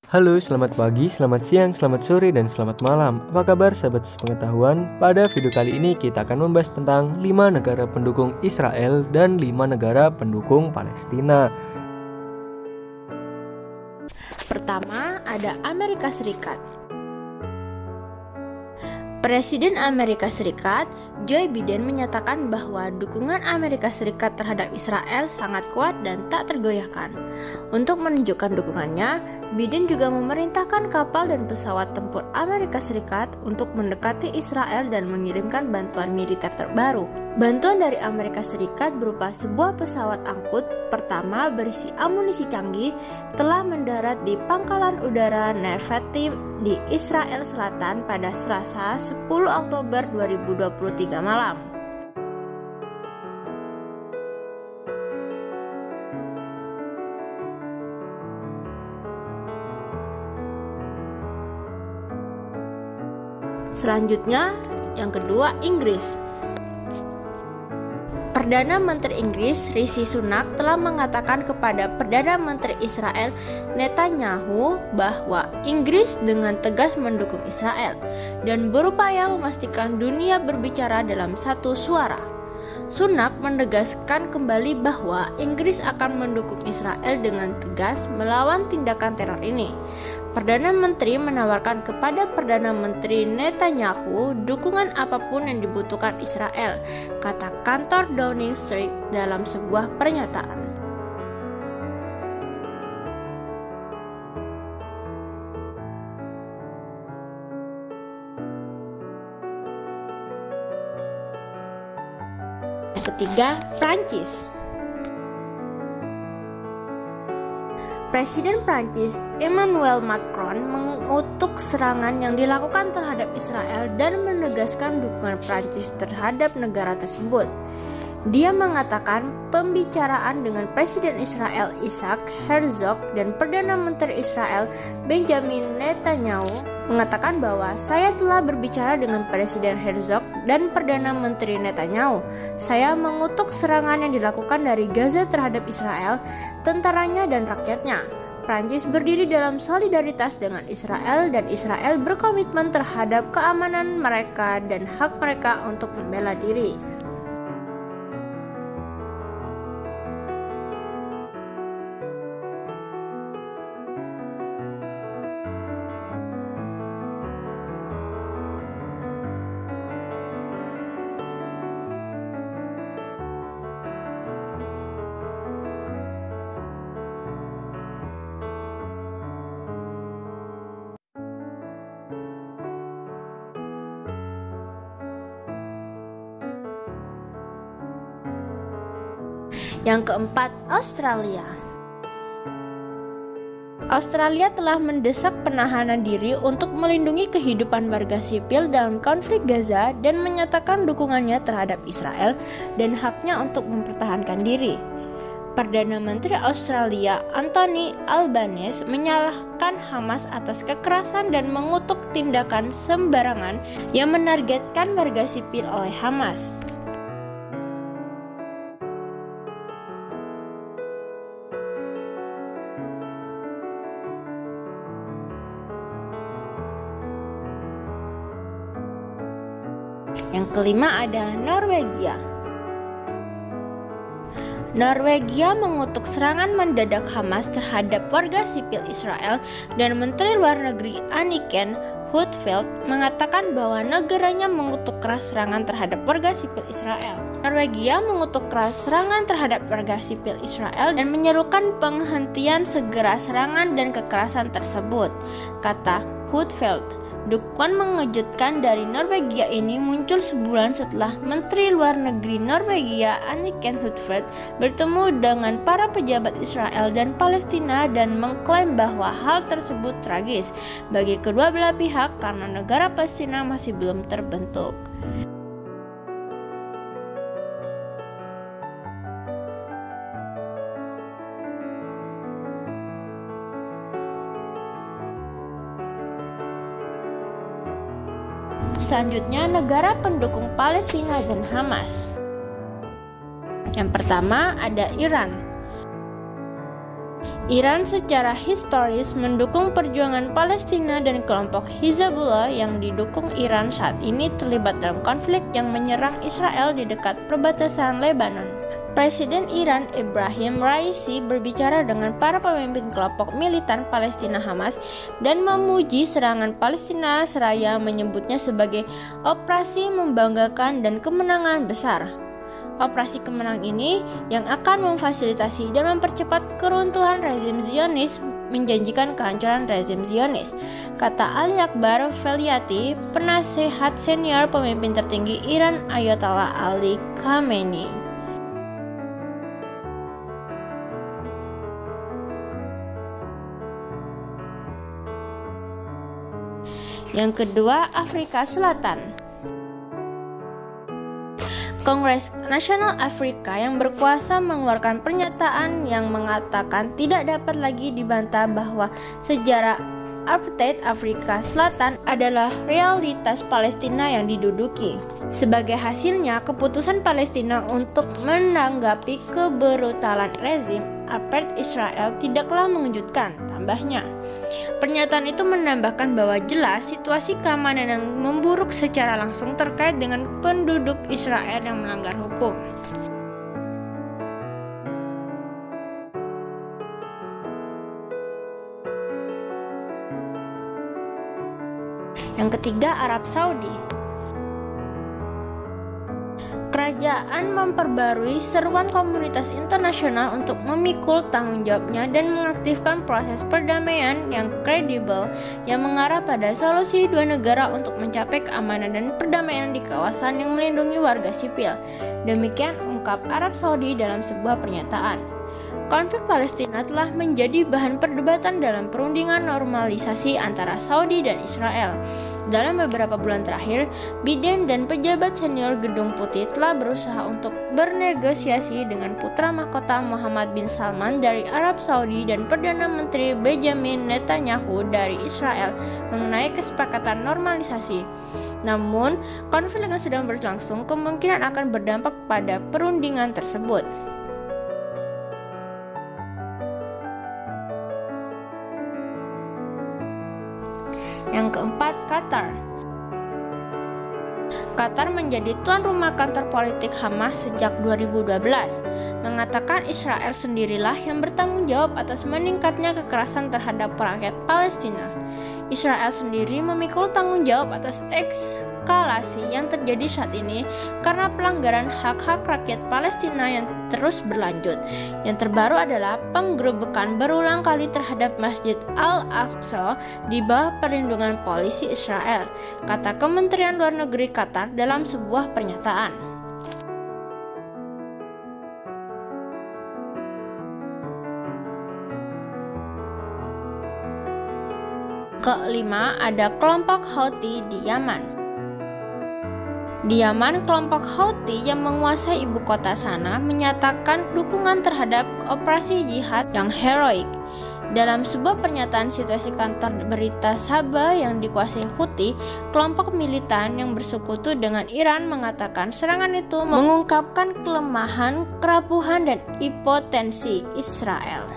Halo, selamat pagi, selamat siang, selamat sore, dan selamat malam. Apa kabar sahabat sepengetahuan? Pada video kali ini kita akan membahas tentang 5 negara pendukung Israel dan 5 negara pendukung Palestina. Pertama, ada Amerika Serikat. Presiden Amerika Serikat, Joe Biden menyatakan bahwa dukungan Amerika Serikat terhadap Israel sangat kuat dan tak tergoyahkan. Untuk menunjukkan dukungannya, Biden juga memerintahkan kapal dan pesawat tempur Amerika Serikat untuk mendekati Israel dan mengirimkan bantuan militer terbaru. Bantuan dari Amerika Serikat berupa sebuah pesawat angkut pertama berisi amunisi canggih telah mendarat di pangkalan udara Nevatim di Israel Selatan pada Selasa 10 Oktober 2023 malam. Selanjutnya, yang kedua, Inggris. Perdana Menteri Inggris Rishi Sunak telah mengatakan kepada Perdana Menteri Israel Netanyahu bahwa Inggris dengan tegas mendukung Israel dan berupaya memastikan dunia berbicara dalam satu suara. Sunak menegaskan kembali bahwa Inggris akan mendukung Israel dengan tegas melawan tindakan teror ini. Perdana Menteri menawarkan kepada Perdana Menteri Netanyahu dukungan apapun yang dibutuhkan Israel, kata kantor Downing Street dalam sebuah pernyataan. Yang ketiga, Prancis. Presiden Prancis Emmanuel Macron mengutuk serangan yang dilakukan terhadap Israel dan menegaskan dukungan Prancis terhadap negara tersebut. Dia mengatakan pembicaraan dengan Presiden Israel Isaac Herzog dan Perdana Menteri Israel Benjamin Netanyahu mengatakan bahwa saya telah berbicara dengan Presiden Herzog dan Perdana Menteri Netanyahu. Saya mengutuk serangan yang dilakukan dari Gaza terhadap Israel, tentaranya dan rakyatnya. Prancis berdiri dalam solidaritas dengan Israel dan Israel berkomitmen terhadap keamanan mereka dan hak mereka untuk membela diri. Yang keempat, Australia. Australia telah mendesak penahanan diri untuk melindungi kehidupan warga sipil dalam konflik Gaza dan menyatakan dukungannya terhadap Israel dan haknya untuk mempertahankan diri. Perdana Menteri Australia Anthony Albanese menyalahkan Hamas atas kekerasan dan mengutuk tindakan sembarangan yang menargetkan warga sipil oleh Hamas. Yang kelima ada Norwegia. Norwegia mengutuk serangan mendadak Hamas terhadap warga sipil Israel dan Menteri Luar Negeri Anniken Huitfeldt mengatakan bahwa negaranya mengutuk keras serangan terhadap warga sipil Israel. Norwegia mengutuk keras serangan terhadap warga sipil Israel dan menyerukan penghentian segera serangan dan kekerasan tersebut, kata Huitfeldt. Dukungan mengejutkan dari Norwegia ini muncul sebulan setelah Menteri Luar Negeri Norwegia Anniken Huitfeldt bertemu dengan para pejabat Israel dan Palestina dan mengklaim bahwa hal tersebut tragis bagi kedua belah pihak karena negara Palestina masih belum terbentuk. Selanjutnya, negara pendukung Palestina dan Hamas. Yang pertama ada Iran. Iran secara historis mendukung perjuangan Palestina dan kelompok Hizbullah yang didukung Iran saat ini terlibat dalam konflik yang menyerang Israel di dekat perbatasan Lebanon. Presiden Iran Ibrahim Raisi berbicara dengan para pemimpin kelompok militan Palestina Hamas dan memuji serangan Palestina seraya menyebutnya sebagai operasi membanggakan dan kemenangan besar. Operasi kemenangan ini yang akan memfasilitasi dan mempercepat keruntuhan rezim Zionis menjanjikan kehancuran rezim Zionis, kata Ali Akbar Veliati, penasehat senior pemimpin tertinggi Iran Ayatollah Ali Khamenei. Yang kedua, Afrika Selatan. Kongres Nasional Afrika yang berkuasa mengeluarkan pernyataan yang mengatakan tidak dapat lagi dibantah bahwa sejarah apartheid Afrika Selatan adalah realitas Palestina yang diduduki. Sebagai hasilnya, keputusan Palestina untuk menanggapi kebrutalan rezim apartheid Israel tidaklah mengejutkan, tambahnya. Pernyataan itu menambahkan bahwa jelas situasi keamanan yang memburuk secara langsung terkait dengan penduduk Israel yang melanggar hukum. Yang ketiga, Arab Saudi. Kerajaan memperbarui seruan komunitas internasional untuk memikul tanggung jawabnya dan mengaktifkan proses perdamaian yang kredibel yang mengarah pada solusi dua negara untuk mencapai keamanan dan perdamaian di kawasan yang melindungi warga sipil. Demikian ungkap Arab Saudi dalam sebuah pernyataan. Konflik Palestina telah menjadi bahan perdebatan dalam perundingan normalisasi antara Saudi dan Israel. Dalam beberapa bulan terakhir, Biden dan pejabat senior Gedung Putih telah berusaha untuk bernegosiasi dengan putra mahkota Muhammad bin Salman dari Arab Saudi dan Perdana Menteri Benjamin Netanyahu dari Israel mengenai kesepakatan normalisasi. Namun, konflik yang sedang berlangsung kemungkinan akan berdampak pada perundingan tersebut. Yang keempat, Qatar. Qatar menjadi tuan rumah kantor politik Hamas sejak 2012, mengatakan Israel sendirilah yang bertanggung jawab atas meningkatnya kekerasan terhadap rakyat Palestina. Israel sendiri memikul tanggung jawab atas eskalasi yang terjadi saat ini karena pelanggaran hak-hak rakyat Palestina yang terus berlanjut. Yang terbaru adalah penggerebekan berulang kali terhadap Masjid Al-Aqsa di bawah perlindungan polisi Israel, kata Kementerian Luar Negeri Qatar dalam sebuah pernyataan. Kelima, ada kelompok Houthi di Yaman. Di Yaman, kelompok Houthi yang menguasai ibu kota sana menyatakan dukungan terhadap operasi jihad yang heroik. Dalam sebuah pernyataan situasi kantor berita Sabah yang dikuasai Houthi, kelompok militan yang bersekutu dengan Iran mengatakan serangan itu mengungkapkan kelemahan, kerapuhan, dan impotensi Israel.